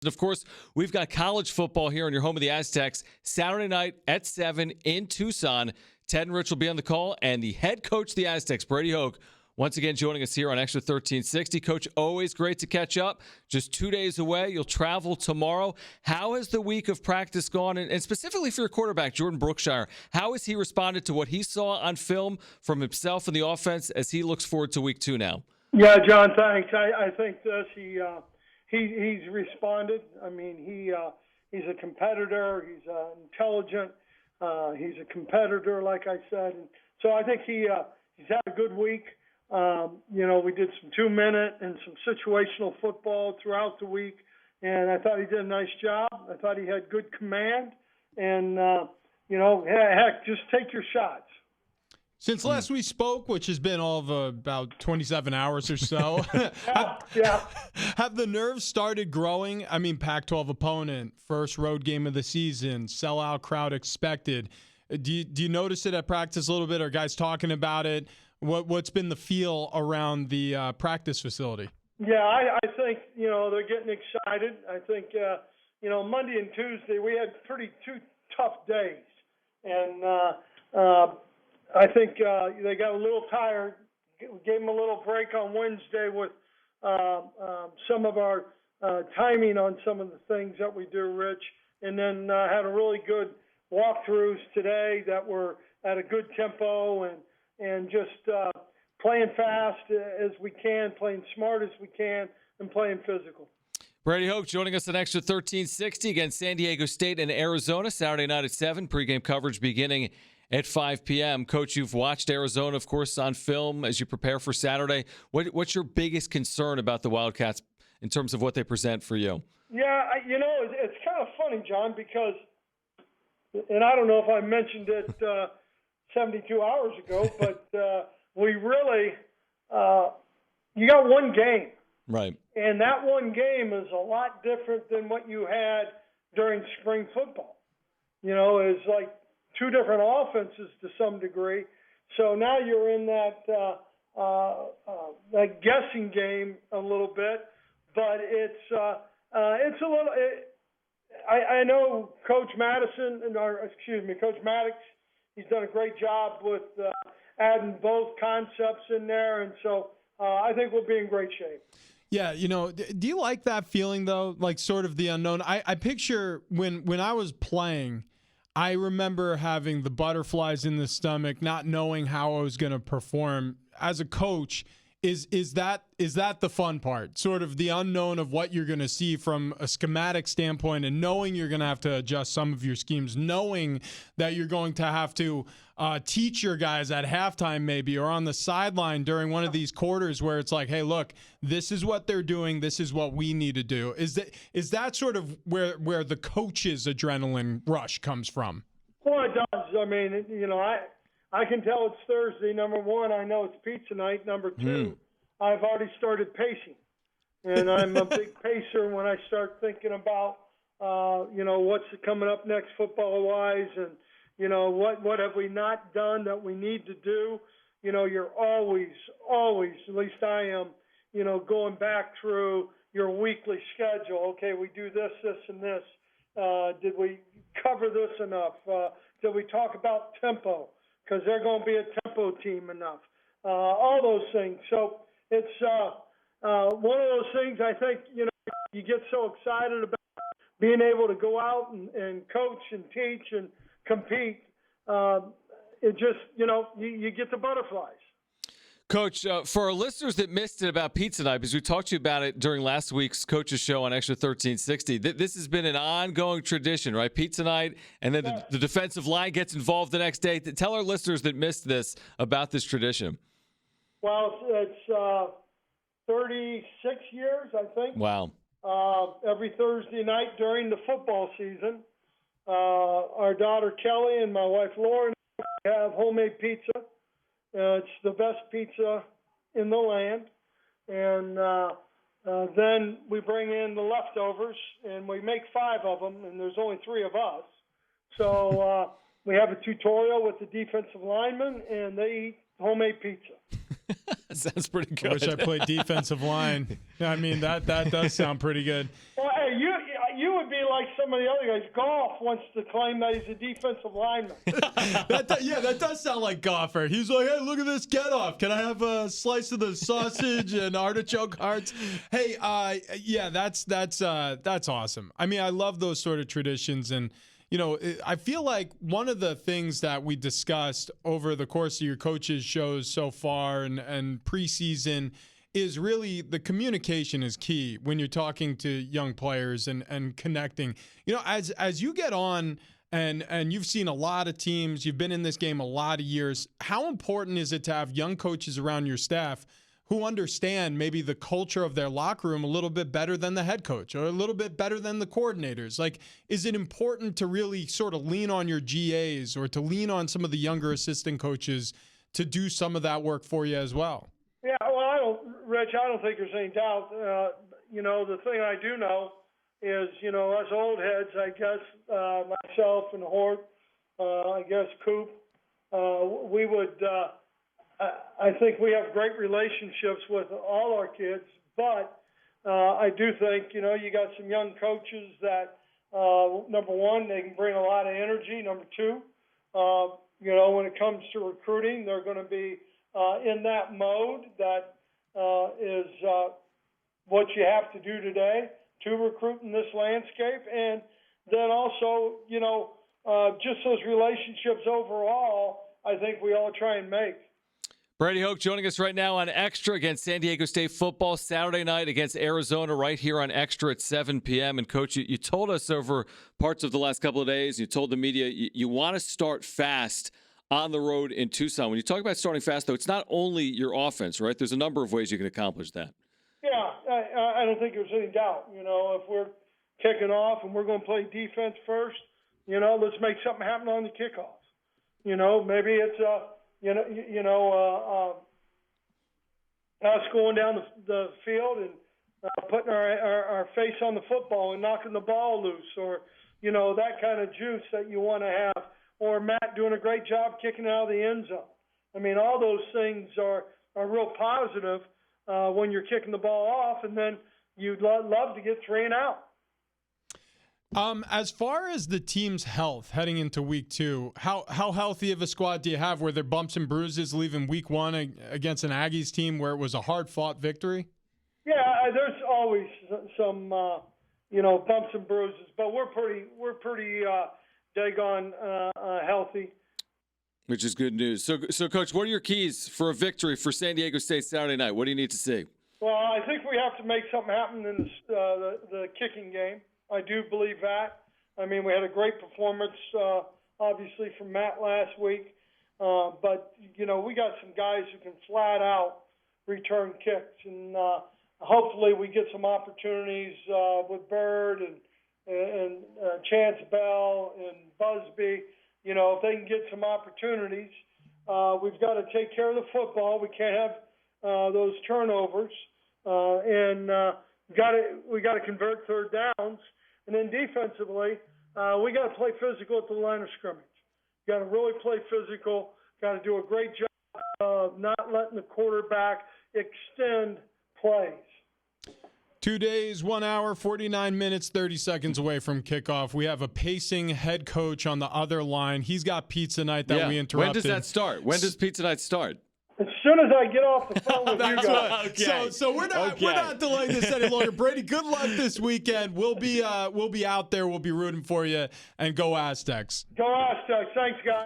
And of course, we've got college football here in your home of the Aztecs, Saturday night at 7 in Tucson. Ted and Rich will be on the call, and the head coach of the Aztecs, Brady Hoke, once again joining us here on Extra 1360. Coach, always great to catch up. Just 2 days away. You'll travel tomorrow. How has the week of practice gone? And specifically for your quarterback, Jordan Brookshire, how has he responded to what he saw on film from himself and the offense as he looks forward to week 2 now? Yeah, John, thanks. I think this, he's responded. I mean, he's a competitor. He's intelligent. He's a competitor, like I said. And so I think he's had a good week. We did some 2-minute and some situational football throughout the week, and I thought he did a nice job. I thought he had good command, and, heck, just take your shots. Since last we spoke, which has been all of about 27 hours or so, have the nerves started growing? I mean, Pac-12 opponent, first road game of the season, sellout crowd expected. Do you notice it at practice a little bit? Are guys talking about it? What's been the feel around the practice facility? Yeah, I think, they're getting excited. I think, Monday and Tuesday we had two tough days. And I think they got a little tired. Gave them a little break on Wednesday with some of our timing on some of the things that we do, Rich. And then had a really good walkthroughs today that were at a good tempo and just playing fast as we can, playing smart as we can, and playing physical. Brady Hoke joining us at Extra 1360 against San Diego State and Arizona, Saturday night at 7. Pregame coverage beginning at 5 p.m. Coach, you've watched Arizona, of course, on film as you prepare for Saturday. What's your biggest concern about the Wildcats in terms of what they present for you? Yeah, it's kind of funny, John, because, and I don't know if I mentioned it 72 hours ago, but we really, you got one game. Right. And that one game is a lot different than what you had during spring football. It's like two different offenses to some degree. So now you're in that guessing game a little bit, but it's a little. I know Coach Coach Maddox. He's done a great job with adding both concepts in there, and so I think we'll be in great shape. Yeah, do you like that feeling, though, like sort of the unknown? I picture when I was playing, I remember having the butterflies in the stomach, not knowing how I was going to perform. As a coach, is that the fun part, sort of the unknown of what you're going to see from a schematic standpoint, and knowing you're going to have to adjust some of your schemes, knowing that you're going to have to teach your guys at halftime maybe or on the sideline during one of these quarters where it's like, hey, look, this is what they're doing, this is what we need to do. Is that sort of where the coach's adrenaline rush comes from? Well, it does. I mean, I can tell it's Thursday, number one. I know it's pizza night, number two. I've already started pacing. And I'm a big pacer when I start thinking about, what's coming up next football-wise and, what have we not done that we need to do. You're always, at least I am, going back through your weekly schedule. Okay, we do this, and this. Did we cover this enough? Did we talk about tempo? Because they're going to be a tempo team enough. All those things. So it's one of those things I think, you get so excited about being able to go out and coach and teach and compete. It just, you get the butterflies. Coach, for our listeners that missed it about pizza night, because we talked to you about it during last week's Coach's Show on Extra 1360, this has been an ongoing tradition, right? Pizza night, and then the defensive line gets involved the next day. Tell our listeners that missed this about this tradition. Well, it's 36 years, I think. Wow. Every Thursday night during the football season, our daughter Kelly and my wife Lauren have homemade pizza. It's the best pizza in the land. And then we bring in the leftovers, and we make 5 of them, and there's only 3 of us. So we have a tutorial with the defensive linemen, and they eat homemade pizza. That sounds pretty good. I wish I played defensive line. I mean, that does sound pretty good. Well, hey, you would be like some of the other guys. Goff wants to claim that he's a defensive lineman. that does sound like Goffer. He's like, hey, look at this get off. Can I have a slice of the sausage and artichoke hearts? Hey, that's awesome. I mean, I love those sort of traditions. And, I feel like one of the things that we discussed over the course of your coaches' shows so far and preseason is really the communication is key when you're talking to young players and connecting. As you get on and you've seen a lot of teams, you've been in this game a lot of years, how important is it to have young coaches around your staff who understand maybe the culture of their locker room a little bit better than the head coach or a little bit better than the coordinators? Like, is it important to really sort of lean on your GAs or to lean on some of the younger assistant coaches to do some of that work for you as well? Yeah, well, Rich, I don't think there's any doubt. The thing I do know is, us old heads, I guess, myself and Hoke, I guess Coop, we would, I think we have great relationships with all our kids, but I do think, you got some young coaches that, number one, they can bring a lot of energy. Number two, when it comes to recruiting, they're going to be in that mode that is what you have to do today to recruit in this landscape. And then also, just those relationships overall, I think we all try and make. Brady Hoke joining us right now on Extra against San Diego State football Saturday night against Arizona right here on Extra at 7 p.m. And, Coach, you told us over parts of the last couple of days, you told the media you want to start fast on the road in Tucson. When you talk about starting fast, though, it's not only your offense, right? There's a number of ways you can accomplish that. Yeah, I don't think there's any doubt. If we're kicking off and we're going to play defense first, let's make something happen on the kickoff. Maybe it's us going down the field and putting our face on the football and knocking the ball loose, or that kind of juice that you want to have. Or Matt doing a great job kicking out of the end zone. I mean, all those things are real positive when you're kicking the ball off, and then you'd love to get 3 and out. As far as the team's health heading into week 2, how healthy of a squad do you have? Were there bumps and bruises leaving week 1 against an Aggies team where it was a hard-fought victory? Yeah, there's always some bumps and bruises, but we're pretty daggone healthy. Which is good news. So, Coach, what are your keys for a victory for San Diego State Saturday night? What do you need to see? Well, I think we have to make something happen in the kicking game. I do believe that. I mean, we had a great performance, obviously, from Matt last week. But, we got some guys who can flat out return kicks. And hopefully we get some opportunities with Bird and Chance Bell and Busby. If they can get some opportunities, we've got to take care of the football. We can't have those turnovers. We got to convert third downs. And then defensively, we got to play physical at the line of scrimmage. Got to really play physical. Got to do a great job of not letting the quarterback extend plays. 2 days, 1 hour, 49 minutes, 30 seconds away from kickoff. We have a pacing head coach on the other line. He's got pizza night that we interrupted. When does that start? When does pizza night start? As soon as I get off the phone with you guys. Okay. So we're not delaying this any longer. Brady, good luck this weekend. We'll be out there. We'll be rooting for you. And go Aztecs. Go Aztecs. Thanks, guys.